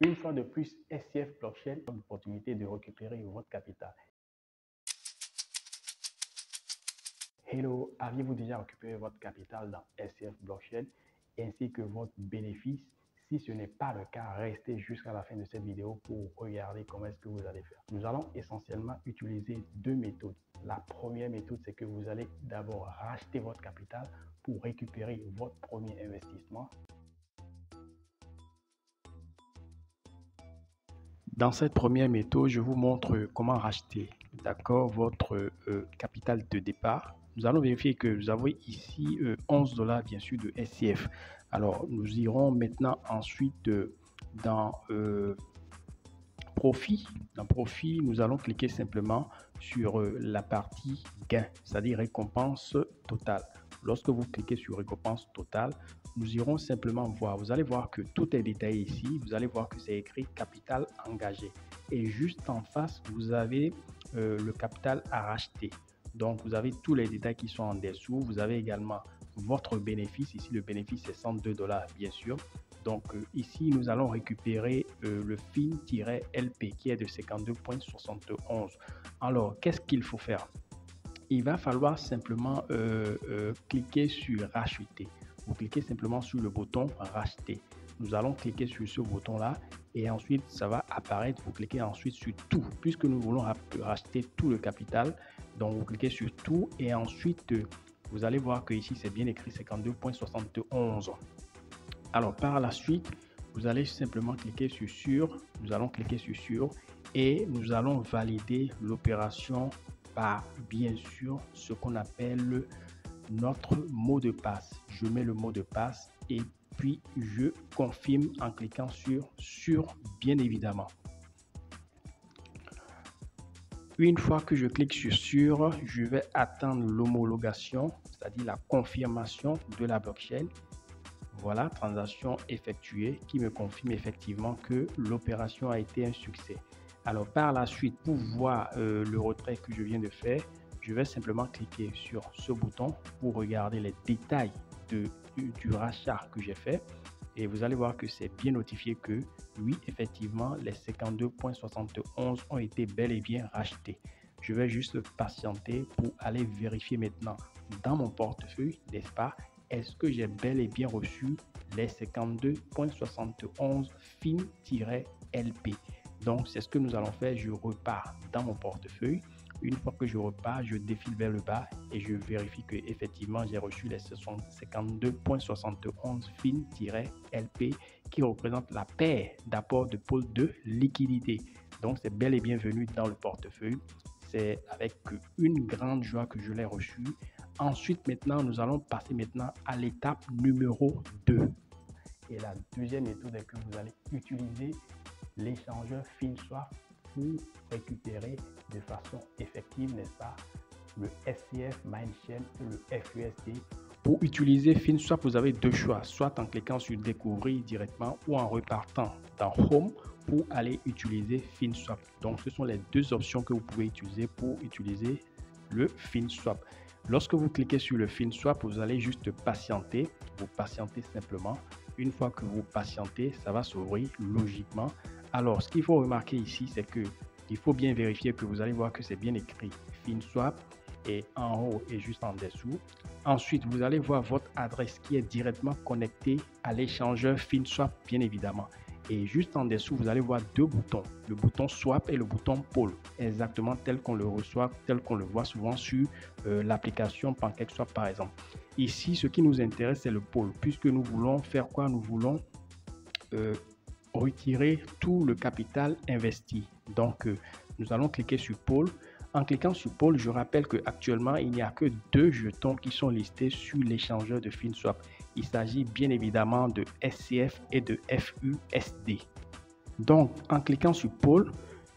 Une fois de plus, SCF Blockchain a l'opportunité de récupérer votre capital. Hello, aviez-vous déjà récupéré votre capital dans SCF Blockchain ainsi que votre bénéfice? Si ce n'est pas le cas, restez jusqu'à la fin de cette vidéo pour regarder comment est-ce que vous allez faire. Nous allons essentiellement utiliser deux méthodes. La première méthode, c'est que vous allez d'abord racheter votre capital pour récupérer votre premier investissement. Dans cette première méthode, je vous montre comment racheter votre capital de départ. Nous allons vérifier que vous avez ici 11 $ bien sûr de SCF. Alors, nous irons maintenant ensuite dans profit. Dans profit, nous allons cliquer simplement sur la partie gain, c'est-à-dire récompense totale. Lorsque vous cliquez sur récompense totale, nous irons simplement voir. Vous allez voir que tout est détaillé ici. Vous allez voir que c'est écrit capital engagé. Et juste en face, vous avez le capital à racheter. Donc, vous avez tous les détails qui sont en dessous. Vous avez également votre bénéfice. Ici, le bénéfice, c'est 102 $, bien sûr. Donc, ici, nous allons récupérer le FIN-LP qui est de 52,71. Alors, qu'est-ce qu'il faut faire? Il va falloir simplement cliquer sur racheter. Vous cliquez simplement sur le bouton racheter. Nous allons cliquer sur ce bouton là et ensuite ça va apparaître. Vous cliquez ensuite sur tout puisque nous voulons racheter tout le capital. Donc vous cliquez sur tout et ensuite vous allez voir que ici c'est bien écrit 52,71. Alors par la suite vous allez simplement cliquer sur sur. Nous allons cliquer sur sur et nous allons valider l'opération par bien sûr ce qu'on appelle notre mot de passe. Je mets le mot de passe et puis je confirme en cliquant sur bien évidemment. Une fois que je clique sur, je vais attendre l'homologation, c'est-à-dire la confirmation de la blockchain. Voilà, transaction effectuée qui me confirme effectivement que l'opération a été un succès. Alors par la suite, pour voir le retrait que je viens de faire, je vais simplement cliquer sur ce bouton pour regarder les détails du rachat que j'ai fait. Et vous allez voir que c'est bien notifié que oui, effectivement, les 52,71 ont été bel et bien rachetés. Je vais juste patienter pour aller vérifier maintenant dans mon portefeuille, n'est-ce pas? Est-ce que j'ai bel et bien reçu les 52,71 FIN-LP? Donc, c'est ce que nous allons faire. Je repars dans mon portefeuille. Une fois que je repars, je défile vers le bas et je vérifie que effectivement j'ai reçu les 52,71 FIN-LP qui représente la paire d'apports de pôle de liquidité. Donc, c'est bel et bien venu dans le portefeuille. C'est avec une grande joie que je l'ai reçu. Ensuite, maintenant, nous allons passer maintenant à l'étape numéro 2. Et la deuxième méthode est que vous allez utiliser l'échangeur FinSwap pour récupérer de façon effective, n'est-ce pas, le SCF Mindchain et le FUSD. Pour utiliser FinSwap, vous avez deux choix, soit en cliquant sur découvrir directement ou en repartant dans Home pour aller utiliser FinSwap. Donc, ce sont les deux options que vous pouvez utiliser pour utiliser le FinSwap. Lorsque vous cliquez sur le FinSwap, vous allez juste patienter. Vous patientez simplement. Une fois que vous patientez, ça va s'ouvrir logiquement. Alors, ce qu'il faut remarquer ici, c'est que il faut bien vérifier que vous allez voir que c'est bien écrit FinSwap et en haut et juste en dessous. Ensuite, vous allez voir votre adresse qui est directement connectée à l'échangeur FinSwap, bien évidemment. Et juste en dessous, vous allez voir deux boutons, le bouton Swap et le bouton Pôle, exactement tel qu'on le reçoit, tel qu'on le voit souvent sur l'application PancakeSwap par exemple. Ici, ce qui nous intéresse, c'est le Pôle, puisque nous voulons faire quoi? Nous voulons retirer tout le capital investi. Donc, nous allons cliquer sur Pôle. En cliquant sur Pôle, je rappelle qu'actuellement, il n'y a que deux jetons qui sont listés sur l'échangeur de FinSwap. Il s'agit bien évidemment de SCF et de FUSD. Donc, en cliquant sur Pôle,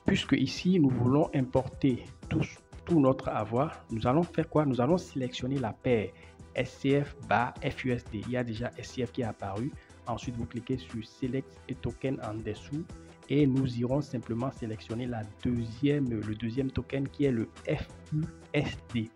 puisque ici, nous voulons importer tout notre avoir, nous allons faire quoi? Nous allons sélectionner la paire SCF/FUSD. Il y a déjà SCF qui est apparu. Ensuite, vous cliquez sur Select et Token en dessous et nous irons simplement sélectionner le deuxième token qui est le FUSD.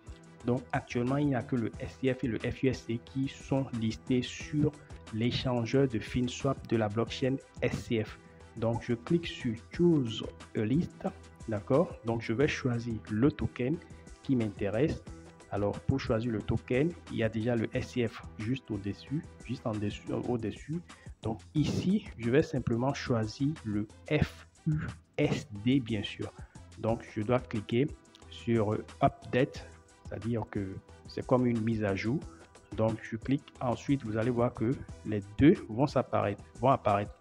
Donc actuellement, il n'y a que le SCF et le FUSD qui sont listés sur l'échangeur de FinSwap de la blockchain SCF. Donc, je clique sur Choose a List. D'accord? Donc, je vais choisir le token qui m'intéresse. Alors, pour choisir le token, il y a déjà le SCF juste au-dessus, juste en dessous, au-dessus. Donc, ici, je vais simplement choisir le FUSD, bien sûr. Donc, je dois cliquer sur Update, c'est-à-dire que c'est comme une mise à jour. Donc, je clique. Ensuite, vous allez voir que les deux vont apparaître.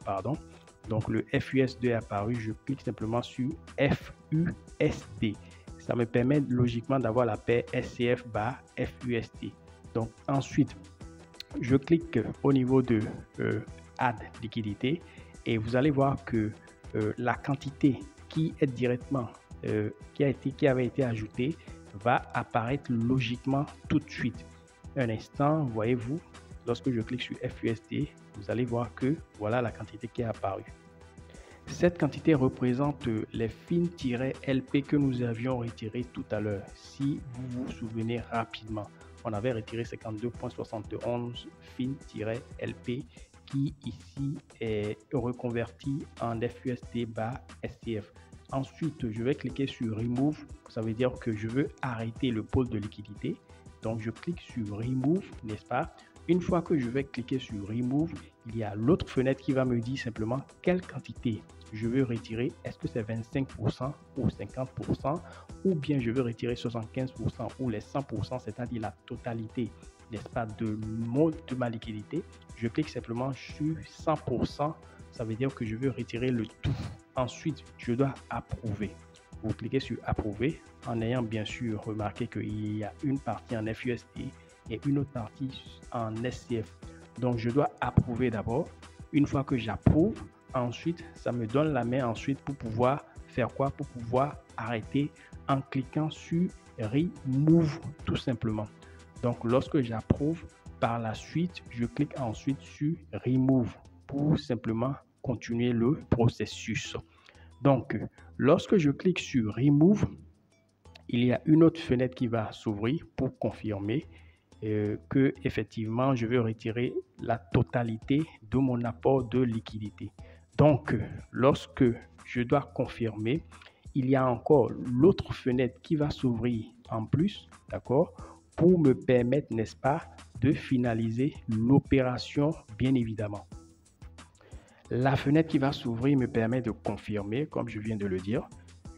Donc, le FUSD est apparu. Je clique simplement sur FUSD. Ça me permet logiquement d'avoir la paire SCF bar FUSD. Donc, ensuite, je clique au niveau de Add liquidité et vous allez voir que la quantité qui est directement qui avait été ajoutée va apparaître logiquement tout de suite. Un instant, voyez-vous, lorsque je clique sur FUSD, vous allez voir que voilà la quantité qui est apparue. Cette quantité représente les FIN-LP que nous avions retirés tout à l'heure. Si vous vous souvenez rapidement, on avait retiré 52.71 FIN-LP qui ici est reconverti en FUSD bar SCF. Ensuite, je vais cliquer sur Remove. Ça veut dire que je veux arrêter le pôle de liquidité. Donc, je clique sur Remove, n'est-ce pas? Une fois que je vais cliquer sur Remove, il y a l'autre fenêtre qui va me dire simplement quelle quantité je veux retirer. Est-ce que c'est 25% ou 50% ou bien je veux retirer 75% ou les 100%, c'est-à-dire la totalité, n'est-ce pas, de ma liquidité. Je clique simplement sur 100%. Ça veut dire que je veux retirer le tout. Ensuite, je dois approuver. Vous cliquez sur approuver en ayant bien sûr remarqué qu'il y a une partie en FUSD et une autre partie en SCF. Donc, je dois approuver d'abord. Une fois que j'approuve, ensuite, ça me donne la main ensuite pour pouvoir faire quoi? Pour pouvoir arrêter en cliquant sur Remove tout simplement. Donc, lorsque j'approuve, par la suite, je clique ensuite sur Remove pour simplement continuer le processus. Donc, lorsque je clique sur Remove, il y a une autre fenêtre qui va s'ouvrir pour confirmer que effectivement je veux retirer la totalité de mon apport de liquidité. Donc, lorsque je dois confirmer, il y a encore l'autre fenêtre qui va s'ouvrir en plus, d'accord, pour me permettre, n'est-ce pas, de finaliser l'opération, bien évidemment. La fenêtre qui va s'ouvrir me permet de confirmer, comme je viens de le dire.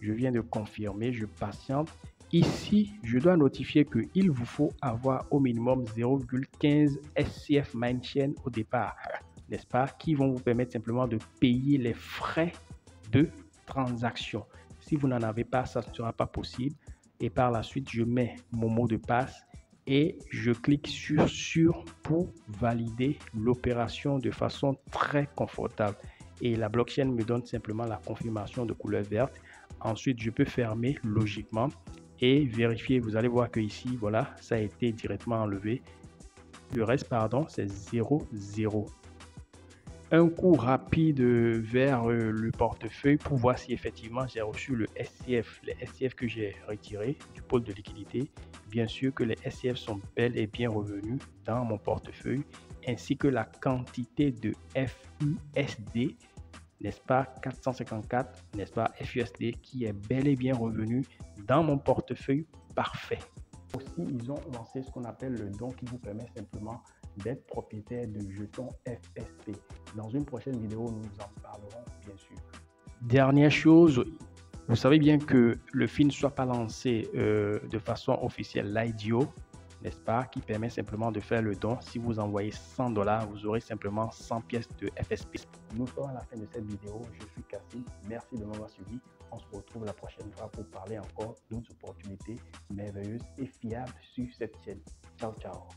Je viens de confirmer, je patiente. Ici, je dois notifier qu'il vous faut avoir au minimum 0,15 SCF Mindchain au départ, n'est-ce pas, qui vont vous permettre simplement de payer les frais de transaction. Si vous n'en avez pas, ça ne sera pas possible. Et par la suite, je mets mon mot de passe et je clique sur pour valider l'opération de façon très confortable. Et la blockchain me donne simplement la confirmation de couleur verte. Ensuite, je peux fermer logiquement et vérifier. Vous allez voir que ici, voilà, ça a été directement enlevé. Le reste, pardon, c'est 0,0. Un coup rapide vers le portefeuille pour voir si effectivement j'ai reçu le SCF, les SCF que j'ai retirés du pôle de liquidité. Bien sûr que les SCF sont bel et bien revenus dans mon portefeuille, ainsi que la quantité de FUSD, n'est-ce pas, 454, n'est-ce pas, FUSD qui est bel et bien revenu dans mon portefeuille parfait. Aussi, ils ont lancé ce qu'on appelle le don qui vous permet simplement d'être propriétaire de jetons FSP. Dans une prochaine vidéo, nous en parlerons bien sûr. Dernière chose, vous savez bien que le FIN ne soit pas lancé de façon officielle, l'IDO, n'est-ce pas, qui permet simplement de faire le don. Si vous envoyez $100, vous aurez simplement 100 pièces de FSP. Nous sommes à la fin de cette vidéo. Je suis Cassim. Merci de m'avoir suivi. On se retrouve la prochaine fois pour parler encore d'autres opportunités merveilleuses et fiables sur cette chaîne. Ciao, ciao.